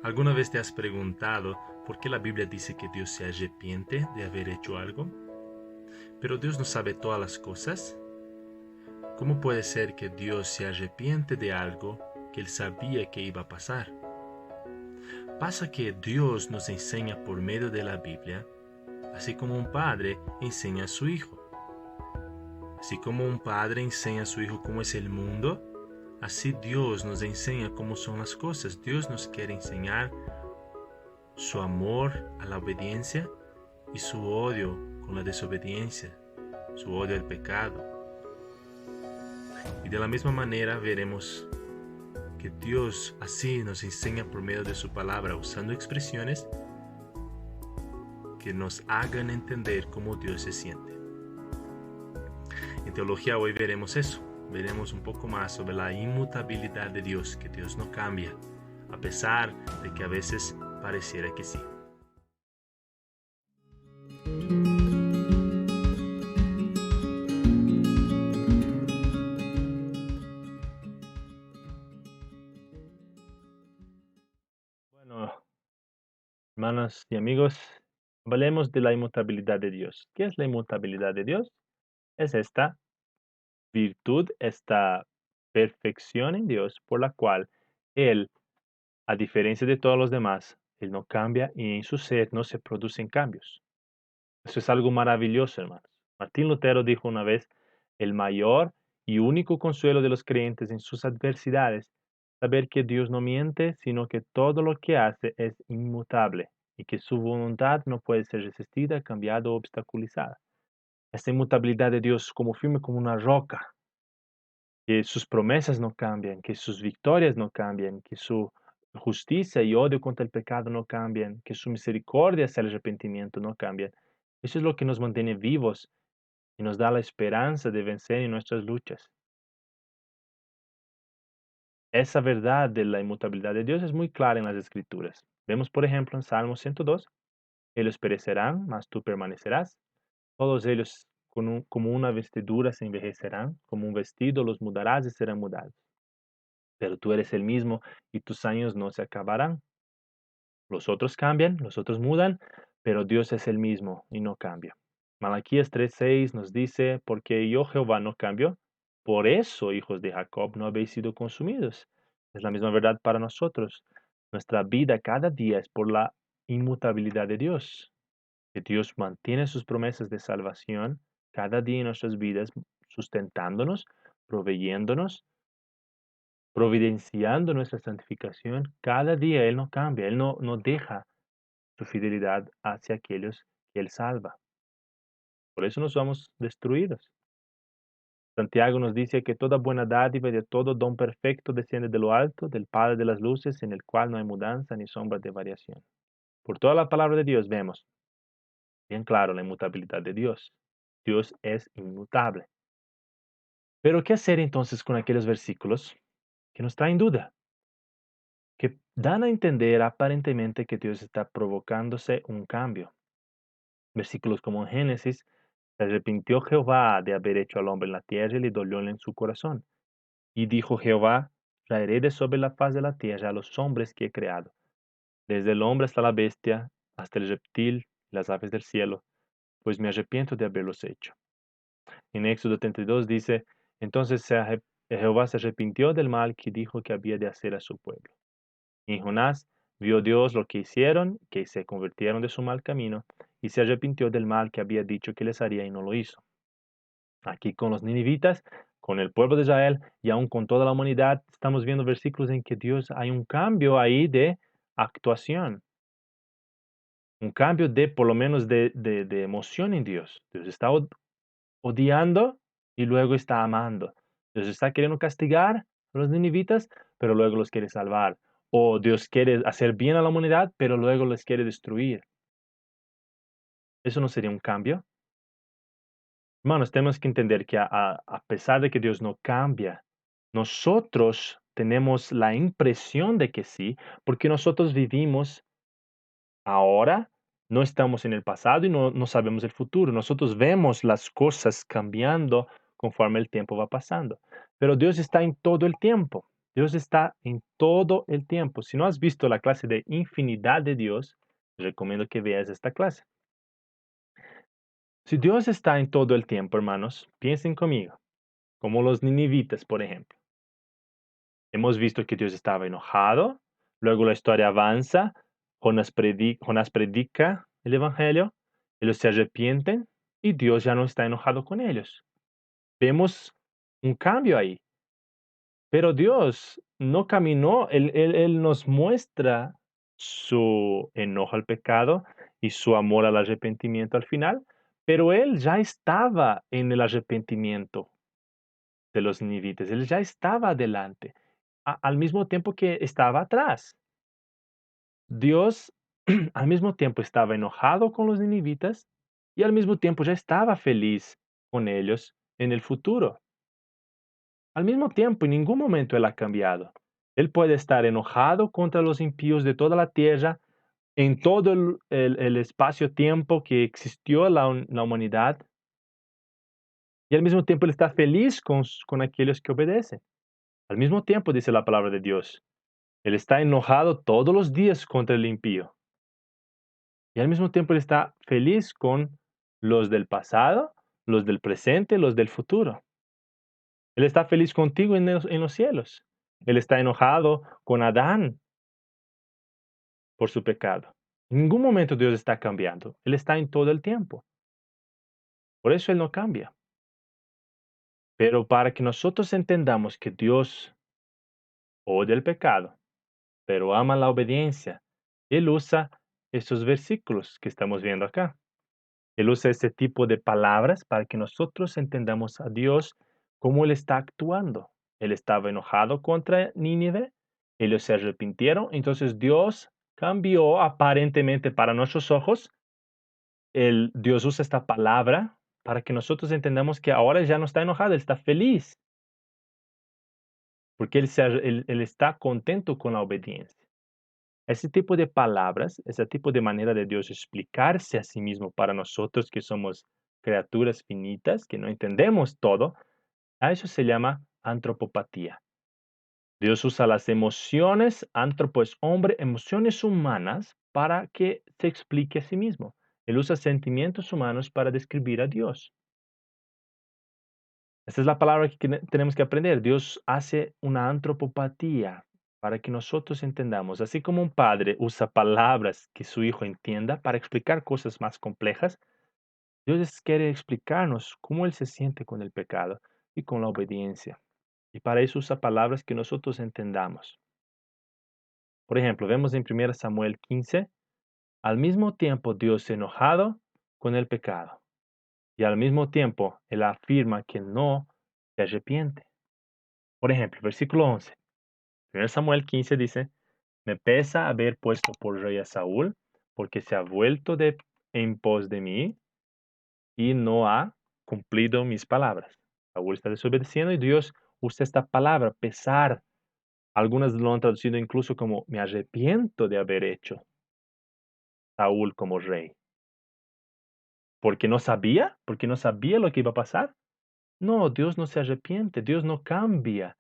¿Alguna vez te has preguntado por qué la Biblia dice que Dios se arrepiente de haber hecho algo? ¿Pero Dios no sabe todas las cosas? ¿Cómo puede ser que Dios se arrepiente de algo que Él sabía que iba a pasar? Pasa que Dios nos enseña por medio de la Biblia, así como un padre enseña a su hijo. Así como un padre enseña a su hijo cómo es el mundo, así Dios nos enseña cómo son las cosas. Dios nos quiere enseñar su amor a la obediencia y su odio con la desobediencia, su odio al pecado. Y de la misma manera veremos que Dios así nos enseña por medio de su palabra, usando expresiones que nos hagan entender cómo Dios se siente. En teología hoy veremos eso, veremos un poco más sobre la inmutabilidad de Dios, que Dios no cambia, a pesar de que a veces pareciera que sí. Bueno, hermanas y amigos, hablemos de la inmutabilidad de Dios. ¿Qué es la inmutabilidad de Dios? Es esta virtud, esta perfección en Dios por la cual Él, a diferencia de todos los demás, Él no cambia y en su ser no se producen cambios. Eso es algo maravilloso, hermanos. Martín Lutero dijo una vez, el mayor y único consuelo de los creyentes en sus adversidades, saber que Dios no miente, sino que todo lo que hace es inmutable y que su voluntad no puede ser resistida, cambiada o obstaculizada. Esta inmutabilidad de Dios como firme como una roca, que sus promesas no cambian, que sus victorias no cambian, que su justicia y odio contra el pecado no cambian, que su misericordia hacia el arrepentimiento no cambian. Eso es lo que nos mantiene vivos y nos da la esperanza de vencer en nuestras luchas. Esa verdad de la inmutabilidad de Dios es muy clara en las Escrituras. Vemos, por ejemplo, en Salmo 102, ellos perecerán, mas tú permanecerás. Todos ellos como una vestidura se envejecerán, como un vestido los mudarás y serán mudados. Pero tú eres el mismo y tus años no se acabarán. Los otros cambian, los otros mudan, pero Dios es el mismo y no cambia. Malaquías 3:6 nos dice, porque yo Jehová no cambio, por eso, hijos de Jacob, no habéis sido consumidos. Es la misma verdad para nosotros. Nuestra vida cada día es por la inmutabilidad de Dios, que Dios mantiene sus promesas de salvación cada día en nuestras vidas, sustentándonos, proveyéndonos, providenciando nuestra santificación. Cada día Él no cambia, Él no deja su fidelidad hacia aquellos que Él salva. Por eso no somos destruidos. Santiago nos dice que toda buena dádiva y de todo don perfecto desciende de lo alto, del Padre de las luces, en el cual no hay mudanza ni sombra de variación. Por toda la palabra de Dios vemos bien claro la inmutabilidad de Dios. Dios es inmutable. Pero ¿qué hacer entonces con aquellos versículos que nos traen duda? Que dan a entender aparentemente que Dios está provocándose un cambio. Versículos como en Génesis: se arrepintió Jehová de haber hecho al hombre en la tierra y le dolió en su corazón. Y dijo Jehová: traeré de sobre la faz de la tierra a los hombres que he creado, desde el hombre hasta la bestia, hasta el reptil y las aves del cielo, pues me arrepiento de haberlos hecho. En Éxodo 32 dice: entonces Jehová se arrepintió del mal que dijo que había de hacer a su pueblo. Y en Jonás vio Dios lo que hicieron, que se convirtieron de su mal camino, y se arrepintió del mal que había dicho que les haría y no lo hizo. Aquí con los ninivitas, con el pueblo de Israel y aún con toda la humanidad, estamos viendo versículos en que Dios hay un cambio ahí de actuación, un cambio de por lo menos de emoción en Dios. Dios está odiando y luego está amando. Dios está queriendo castigar a los ninivitas, pero luego los quiere salvar. O Dios quiere hacer bien a la humanidad, pero luego les quiere destruir. ¿Eso no sería un cambio? Hermanos, tenemos que entender que a pesar de que Dios no cambia, nosotros tenemos la impresión de que sí, porque nosotros vivimos ahora, no estamos en el pasado y no sabemos el futuro. Nosotros vemos las cosas cambiando conforme el tiempo va pasando. Pero Dios está en todo el tiempo. Dios está en todo el tiempo. Si no has visto la clase de infinidad de Dios, recomiendo que veas esta clase. Si Dios está en todo el tiempo, hermanos, piensen conmigo, como los ninivitas, por ejemplo. Hemos visto que Dios estaba enojado, luego la historia avanza, Jonás predica el Evangelio, ellos se arrepienten y Dios ya no está enojado con ellos. Vemos un cambio ahí, pero Dios no caminó, Él nos muestra su enojo al pecado y su amor al arrepentimiento al final, pero Él ya estaba en el arrepentimiento de los ninivitas, Él ya estaba adelante, al mismo tiempo que estaba atrás. Dios al mismo tiempo estaba enojado con los ninivitas y al mismo tiempo ya estaba feliz con ellos en el futuro. Al mismo tiempo, en ningún momento Él ha cambiado. Él puede estar enojado contra los impíos de toda la tierra en todo el espacio-tiempo que existió la humanidad, y al mismo tiempo Él está feliz con aquellos que obedecen. Al mismo tiempo, dice la palabra de Dios, Él está enojado todos los días contra el impío. Y al mismo tiempo Él está feliz con los del pasado, los del presente, los del futuro. Él está feliz contigo en los cielos. Él está enojado con Adán por su pecado. En ningún momento Dios está cambiando. Él está en todo el tiempo. Por eso Él no cambia. Pero para que nosotros entendamos que Dios odia el pecado, pero ama la obediencia, Él usa estos versículos que estamos viendo acá. Él usa ese tipo de palabras para que nosotros entendamos a Dios cómo Él está actuando. Él estaba enojado contra Nínive, ellos se arrepintieron, entonces Dios cambió aparentemente para nuestros ojos. Dios usa esta palabra para que nosotros entendamos que ahora ya no está enojado, Él está feliz, porque Él está contento con la obediencia. Ese tipo de palabras, ese tipo de manera de Dios explicarse a sí mismo para nosotros que somos criaturas finitas, que no entendemos todo, a eso se llama antropopatía. Dios usa las emociones, antropo es hombre, emociones humanas para que se explique a sí mismo. Él usa sentimientos humanos para describir a Dios. Esta es la palabra que tenemos que aprender. Dios hace una antropopatía para que nosotros entendamos. Así como un padre usa palabras que su hijo entienda para explicar cosas más complejas, Dios quiere explicarnos cómo Él se siente con el pecado y con la obediencia. Y para eso usa palabras que nosotros entendamos. Por ejemplo, vemos en 1 Samuel 15, al mismo tiempo Dios enojado con el pecado y al mismo tiempo Él afirma que no se arrepiente. Por ejemplo, versículo 11. 1 Samuel 15 dice, me pesa haber puesto por rey a Saúl, porque se ha vuelto en pos de mí y no ha cumplido mis palabras. Saúl está desobedeciendo y Dios usa esta palabra, pesar. Algunas lo han traducido incluso como me arrepiento de haber hecho Saúl como rey. ¿Porque no sabía? ¿Porque no sabía lo que iba a pasar? No, Dios no se arrepiente, Dios no cambia,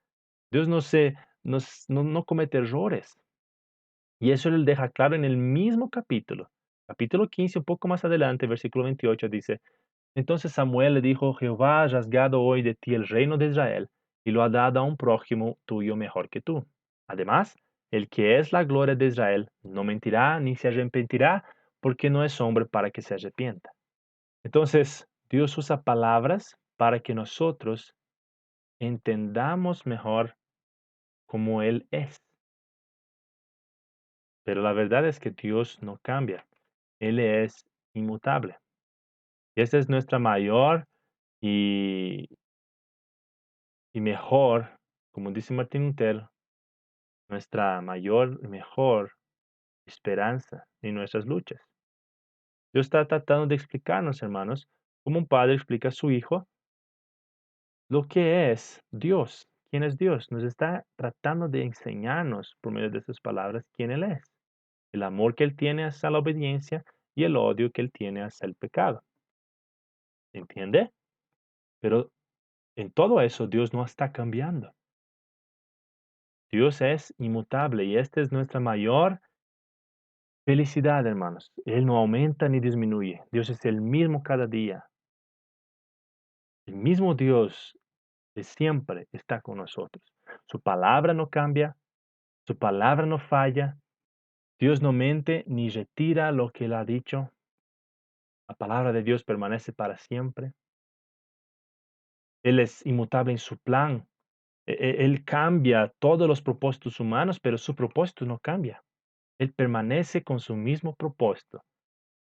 Dios no comete errores. Y eso Él deja claro en el mismo capítulo 15, un poco más adelante, versículo 28, dice, entonces Samuel le dijo, Jehová ha rasgado hoy de ti el reino de Israel y lo ha dado a un prójimo tuyo mejor que tú. Además, el que es la gloria de Israel no mentirá ni se arrepentirá, porque no es hombre para que se arrepienta. Entonces, Dios usa palabras para que nosotros entendamos mejor cómo Él es. Pero la verdad es que Dios no cambia. Él es inmutable. Y esa es nuestra mayor y, y mejor, como dice Martín Lutero, nuestra mayor y mejor esperanza en nuestras luchas. Dios está tratando de explicarnos, hermanos, como un padre explica a su hijo lo que es Dios. ¿Quién es Dios? Nos está tratando de enseñarnos por medio de estas palabras quién Él es. El amor que Él tiene hacia la obediencia y el odio que Él tiene hacia el pecado. ¿Entiende? Pero en todo eso Dios no está cambiando. Dios es inmutable y esta es nuestra mayor felicidad, hermanos. Él no aumenta ni disminuye. Dios es el mismo cada día. El mismo Dios de siempre está con nosotros. Su palabra no cambia, su palabra no falla. Dios no mente ni retira lo que Él ha dicho. La palabra de Dios permanece para siempre. Él es inmutable en su plan. Él cambia todos los propósitos humanos, pero su propósito no cambia. Él permanece con su mismo propósito.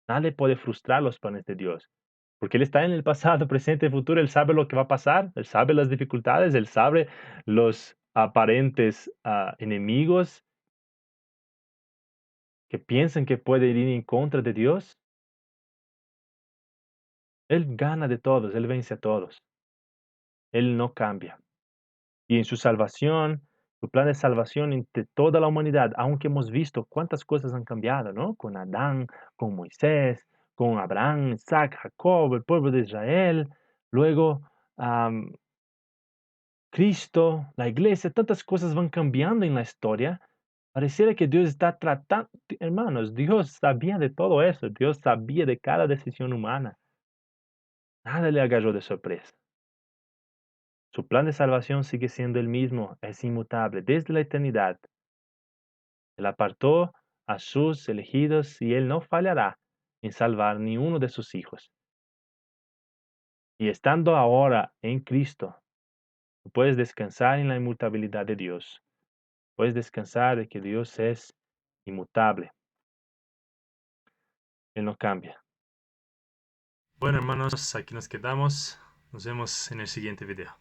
Nadie puede frustrar los planes de Dios, porque Él está en el pasado, presente y futuro. Él sabe lo que va a pasar, Él sabe las dificultades, Él sabe los aparentes enemigos que piensan que pueden ir en contra de Dios. Él gana de todos, Él vence a todos. Él no cambia. Y en su salvación, su plan de salvación entre toda la humanidad, aunque hemos visto cuántas cosas han cambiado, ¿no? Con Adán, con Moisés, con Abraham, Isaac, Jacob, el pueblo de Israel, luego Cristo, la iglesia, tantas cosas van cambiando en la historia. Pareciera que Dios está tratando, hermanos, Dios sabía de todo eso, Dios sabía de cada decisión humana. Nada le agarró de sorpresa. Su plan de salvación sigue siendo el mismo, es inmutable desde la eternidad. Él apartó a sus elegidos y Él no fallará en salvar ni uno de sus hijos. Y estando ahora en Cristo, tú puedes descansar en la inmutabilidad de Dios. Puedes descansar de que Dios es inmutable. Él no cambia. Bueno, hermanos, aquí nos quedamos. Nos vemos en el siguiente video.